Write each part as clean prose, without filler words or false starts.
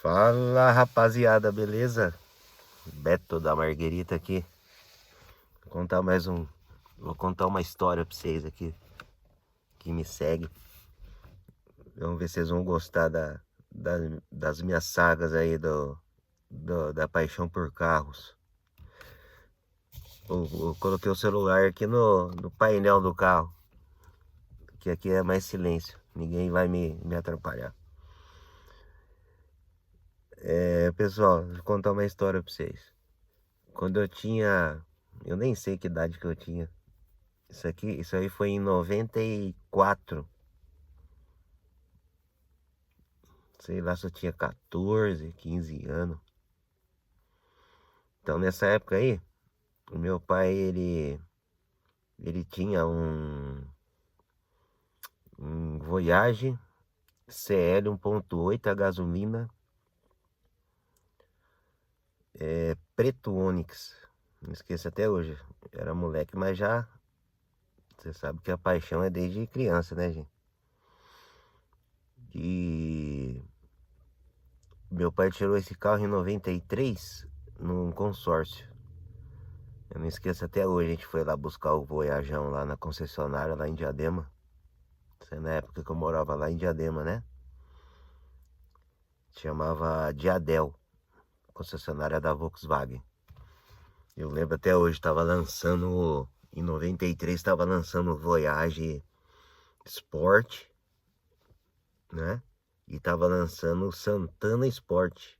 Fala rapaziada, beleza? Beto da Marguerita aqui. Vou contar uma história pra vocês aqui que me segue. Vamos ver se vocês vão gostar das minhas sagas aí da paixão por carros. Eu coloquei o celular aqui no painel do carro, que aqui é mais silêncio, ninguém vai me atrapalhar. Pessoal, vou contar uma história pra vocês. Quando eu nem sei que idade que eu tinha. Isso aí foi em 94. Sei lá se eu tinha 14, 15 anos. Então nessa época aí, o meu pai, ele tinha um Voyage CL 1.8 a gasolina, preto Onix. Não esqueço até hoje. Era moleque, mas já, você sabe que a paixão é desde criança, né, gente? E meu pai tirou esse carro em 93 num consórcio. Eu não esqueço até hoje, a gente foi lá buscar o Voyageão lá na concessionária, lá em Diadema. Isso é na época que eu morava lá em Diadema, né? Chamava Diadel, concessionária da Volkswagen. Eu lembro até hoje, em 93, estava lançando o Voyage Sport, né? E tava lançando o Santana Sport.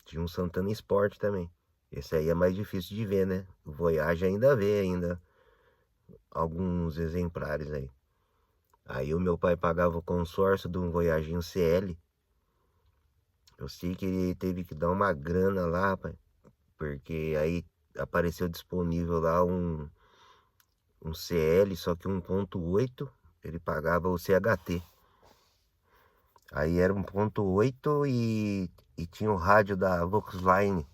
Tinha um Santana Sport também. Esse aí é mais difícil de ver, né? O Voyage ainda vê ainda alguns exemplares aí. Aí o meu pai pagava o consórcio de um Voyaginho CL. Eu sei que ele teve que dar uma grana lá, rapaz, porque aí apareceu disponível lá um CL, só que 1.8, ele pagava o CHT. Aí era 1.8 e tinha o rádio da Volkswagen.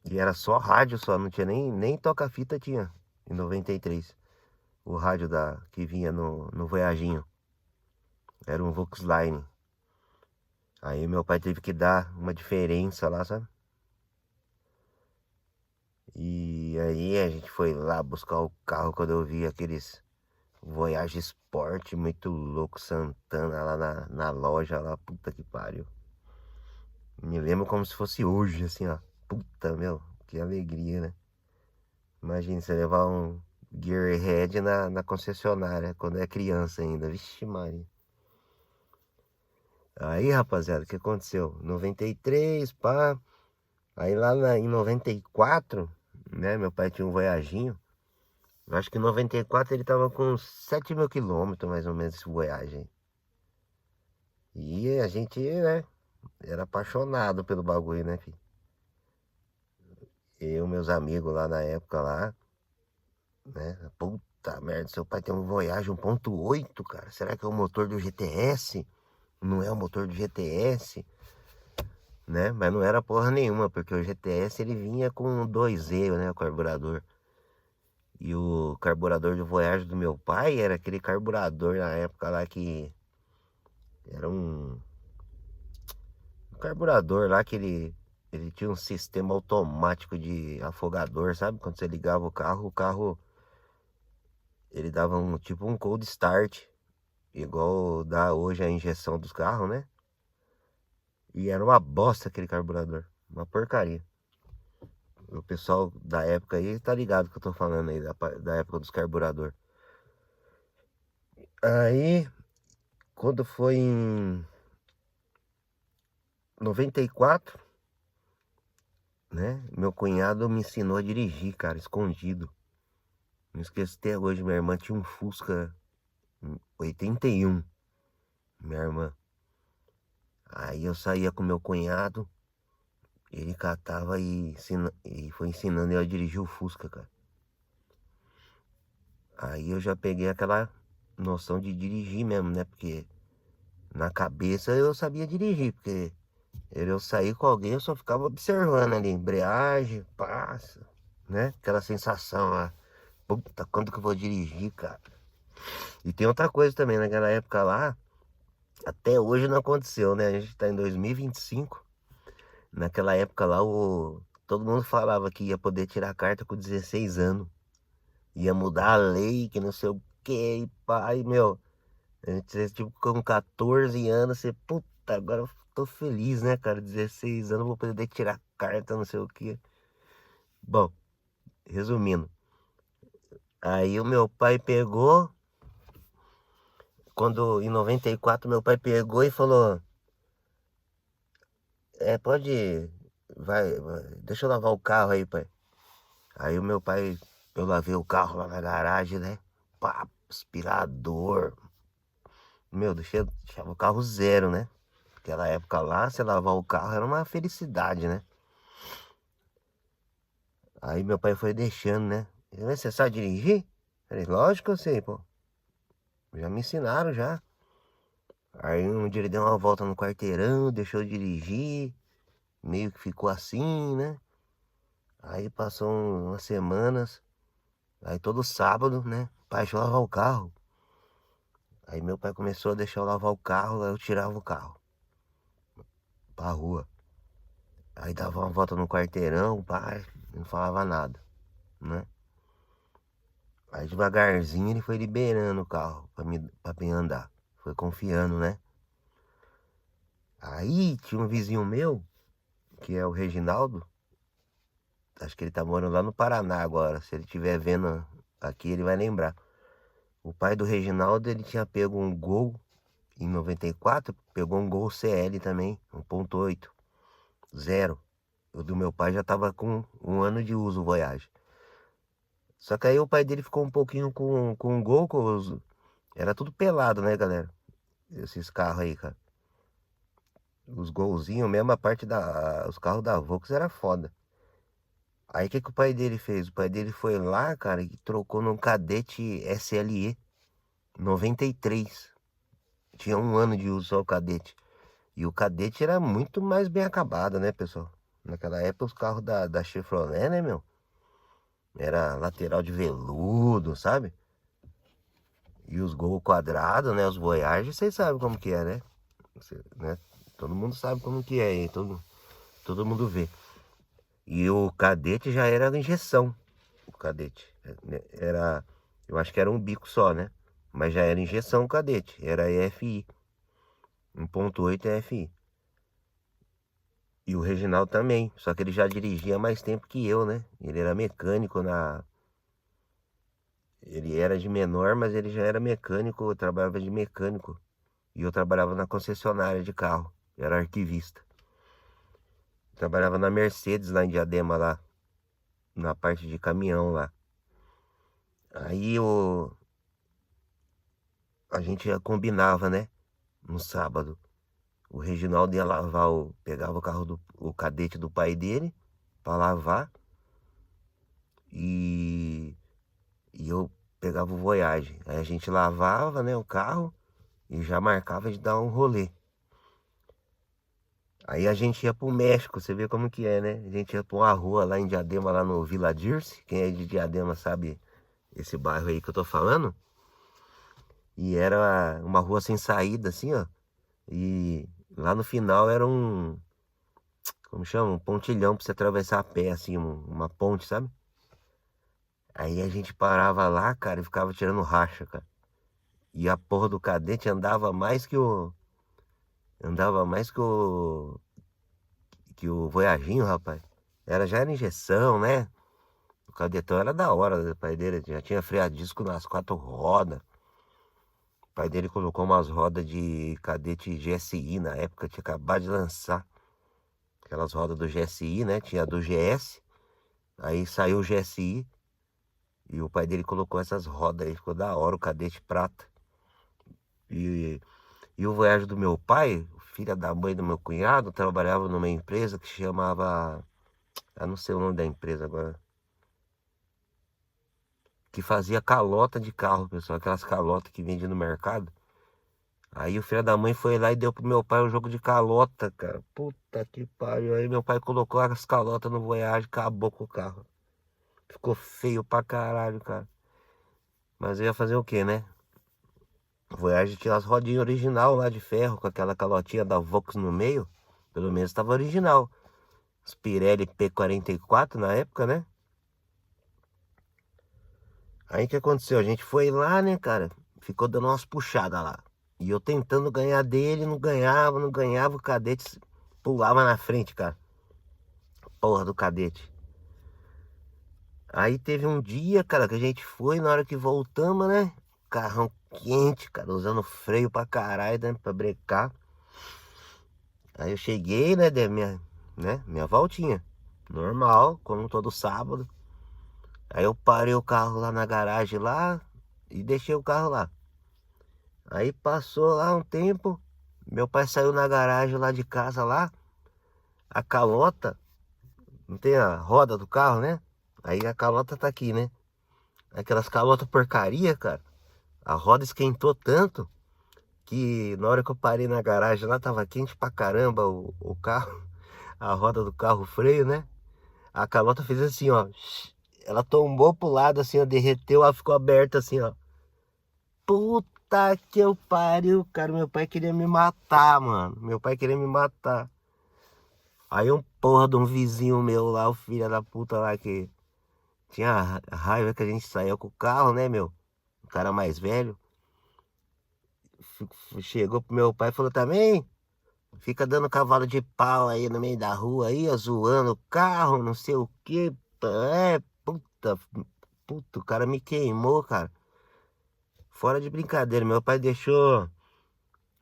E era só rádio só, não tinha nem toca-fita tinha, em 93. O rádio que vinha no Voyaginho. Era um Volkswagen. Aí meu pai teve que dar uma diferença lá, sabe? E aí a gente foi lá buscar o carro quando eu vi aqueles Voyage Sport muito louco, Santana lá na loja lá, puta que pariu. Me lembro como se fosse hoje, assim, ó. Puta, meu, que alegria, né? Imagina você levar um Gearhead na concessionária quando é criança ainda. Vixe Maria. Aí, rapaziada, o que aconteceu? 93, pá. Aí em 94, né? Meu pai tinha um Voyaginho. Eu acho que em 94 ele tava com uns 7 mil quilômetros, mais ou menos, esse Voyage aí. E a gente, né, era apaixonado pelo bagulho, né, filho? Eu, meus amigos lá na época lá, né? Puta merda, seu pai tem um Voyage 1.8, cara. Será que é o motor do GTS? Não é o motor do GTS, né? Mas não era porra nenhuma, porque o GTS ele vinha com 2E, né, o carburador. E o carburador do Voyage do meu pai era aquele carburador na época lá que era um carburador lá que ele tinha um sistema automático de afogador, sabe? Quando você ligava o carro ele dava tipo um cold start, igual dá hoje a injeção dos carros, né? E era uma bosta aquele carburador, uma porcaria. O pessoal da época aí tá ligado que eu tô falando aí, da época dos carburador. Aí, quando foi em 94, né? Meu cunhado me ensinou a dirigir, cara, escondido. Não esqueço até hoje, minha irmã tinha um Fusca 81, minha irmã. Aí eu saía com meu cunhado, ele catava e foi ensinando eu a dirigir o Fusca, cara. Aí eu já peguei aquela noção de dirigir mesmo, né? Porque na cabeça eu sabia dirigir, porque eu sair com alguém, eu só ficava observando ali, embreagem, passa, né? Aquela sensação lá, puta, quando que eu vou dirigir, cara? E tem outra coisa também, naquela época lá, Até hoje não aconteceu, né? A gente tá em 2025. Naquela época lá, todo mundo falava que ia poder tirar a carta com 16 anos. Ia mudar a lei, que não sei o que, e pai, meu. A gente, tipo, com 14 anos, você, puta, agora eu tô feliz, né, cara? 16 anos, vou poder tirar carta, não sei o que. Bom, resumindo. Aí o meu pai pegou, quando em 94 meu pai pegou e falou, pode, deixa eu lavar o carro aí, pai. Aí o meu pai, eu lavei o carro lá na garagem, né? Pá, aspirador. Meu, deixava o carro zero, né? Naquela época lá, você lavar o carro era uma felicidade, né? Aí meu pai foi deixando, né? Ele, você sabe dirigir? Falei, lógico que eu sei, pô. Já me ensinaram já. Aí um dia ele deu uma volta no quarteirão, deixou eu dirigir. Meio que ficou assim, né? Aí passou umas semanas. Aí todo sábado, né? Pai, deixa eu lavar o carro. Aí meu pai começou a deixar eu lavar o carro, aí eu tirava o carro pra rua. Aí dava uma volta no quarteirão, pai, não falava nada, né? Aí devagarzinho ele foi liberando o carro pra mim andar. Foi confiando, né? Aí tinha um vizinho meu, que é o Reginaldo. Acho que ele tá morando lá no Paraná agora. Se ele estiver vendo aqui, ele vai lembrar. O pai do Reginaldo, ele tinha pego um Gol em 94, pegou um Gol CL também, 1.8, zero. O do meu pai já tava com um ano de uso, o Voyage. Só que aí o pai dele ficou um pouquinho com o Gol, era tudo pelado, né, galera? Esses carros aí, cara. Os golzinhos, mesmo a parte os carros da Volks era foda. Aí o que que o pai dele fez? O pai dele foi lá, cara, e trocou num Cadete SLE 93. Tinha um ano de uso só o Cadete. E o Cadete era muito mais bem acabado, né, pessoal? Naquela época os carros da Chevrolet, né, meu? Era lateral de veludo, sabe? E os Gol quadrados, né? Os Voyage, vocês sabem como que é, né? Né? Todo mundo sabe como que é, hein? Todo mundo vê. E o Cadete já era injeção. O Cadete. Né? Eu acho que era um bico só, né? Mas já era injeção o Cadete. Era EFI. 1.8 EFI. E o Reginaldo também. Só que ele já dirigia mais tempo que eu, né? Ele era mecânico na. Ele era de menor, mas ele já era mecânico. Eu trabalhava de mecânico. E eu trabalhava na concessionária de carro. Eu era arquivista. Trabalhava na Mercedes lá em Diadema, lá. Na parte de caminhão lá. Aí a gente combinava, né? No sábado. O Reginaldo ia lavar pegava o carro o Cadete do pai dele para lavar e, e eu pegava o Voyage. Aí a gente lavava, né, o carro e já marcava de dar um rolê. Aí a gente ia pro México, você vê como que é, né? A gente ia pra uma rua lá em Diadema, lá no Vila Dirce. Quem é de Diadema sabe esse bairro aí que eu tô falando. E era uma rua sem saída, assim, ó. E lá no final era como chama? Um pontilhão pra você atravessar a pé, assim, uma ponte, sabe? Aí a gente parava lá, cara, e ficava tirando racha, cara. E a porra do Cadete andava mais que o. Andava mais que o Voyaginho, rapaz. Já era injeção, né? O Cadetão era da hora, o pai dele já tinha freio a disco nas 4 rodas. O pai dele colocou umas rodas de Cadete GSI na época, tinha acabado de lançar. Aquelas rodas do GSI, né? Tinha a do GS, aí saiu o GSI. E o pai dele colocou essas rodas aí, ficou da hora, o Cadete prata. E, e o Voyage do meu pai, filha da mãe do meu cunhado, trabalhava numa empresa que chamava. Eu não sei o nome da empresa agora. Que fazia calota de carro, pessoal. Aquelas calotas que vende no mercado. Aí o filho da mãe foi lá e deu pro meu pai um jogo de calota, cara. Puta que pariu. Aí meu pai colocou as calotas no Voyage, acabou com o carro. Ficou feio pra caralho, cara. Mas eu ia fazer o quê, né? Voyage tinha as rodinhas original lá de ferro, com aquela calotinha da Vox no meio. Pelo menos estava original. Os Pirelli P44 na época, né? Aí o que aconteceu? A gente foi lá, né, cara? Ficou dando umas puxadas lá. E eu tentando ganhar dele, não ganhava, não ganhava. O cadete pulava na frente, cara. Porra do cadete. Aí teve um dia, cara, que a gente foi, na hora que voltamos, né? Carrão quente, cara, usando freio pra caralho, né? Pra brecar. Aí eu cheguei, né? Dei minha voltinha. Normal, como todo sábado. Aí eu parei o carro lá na garagem lá e deixei o carro lá. Aí passou lá um tempo, meu pai saiu na garagem lá de casa lá, a calota, não tem a roda do carro, né? Aí a calota tá aqui, né? Aquelas calotas porcaria, cara. A roda esquentou tanto que na hora que eu parei na garagem lá tava quente pra caramba o carro, a roda do carro, o freio, né? A calota fez assim, ó. Ela tombou pro lado assim, ó, derreteu, ela ficou aberta assim, ó. Puta que eu pariu, cara. Meu pai queria me matar, mano. Meu pai queria me matar. Aí um porra de um vizinho meu lá, o filho da puta lá que tinha raiva que a gente saía com o carro, né, meu? O cara mais velho. Chegou pro meu pai e falou também, fica dando cavalo de pau aí no meio da rua aí, ó, zoando o carro, não sei o quê. É, puta, o cara me queimou, cara. Fora de brincadeira, meu pai deixou.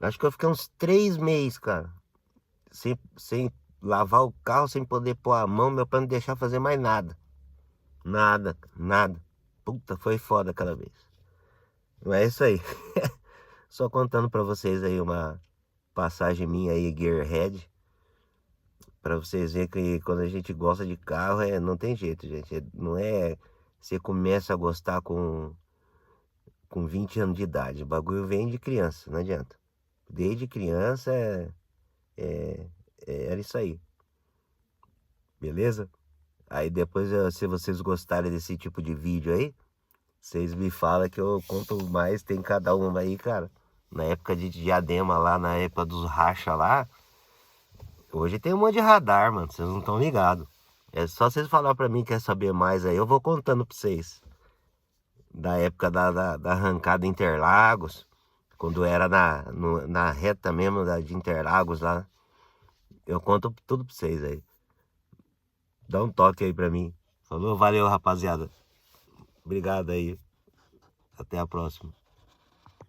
Acho que eu fiquei uns 3 meses, cara. Sem lavar o carro, sem poder pôr a mão, meu pai não deixar fazer mais nada. Nada, nada. Puta, foi foda aquela vez. Mas é isso aí. Só contando pra vocês aí uma passagem minha aí, Gearhead. Pra vocês verem que quando a gente gosta de carro, não tem jeito, gente. Não é. Você começa a gostar com 20 anos de idade. O bagulho vem de criança, não adianta. Desde criança é, era isso aí, beleza? Aí depois, se vocês gostarem desse tipo de vídeo aí, vocês me falam que eu conto mais, tem cada uma aí, cara. Na época de Diadema lá, na época dos racha lá, hoje tem um monte de radar, mano, vocês não estão ligados. É só vocês falar pra mim que quer saber mais aí, eu vou contando pra vocês. Da época da arrancada Interlagos, quando era na reta mesmo de Interlagos lá, eu conto tudo pra vocês aí. Dá um toque aí pra mim. Falou, valeu, rapaziada. Obrigado aí. Até a próxima.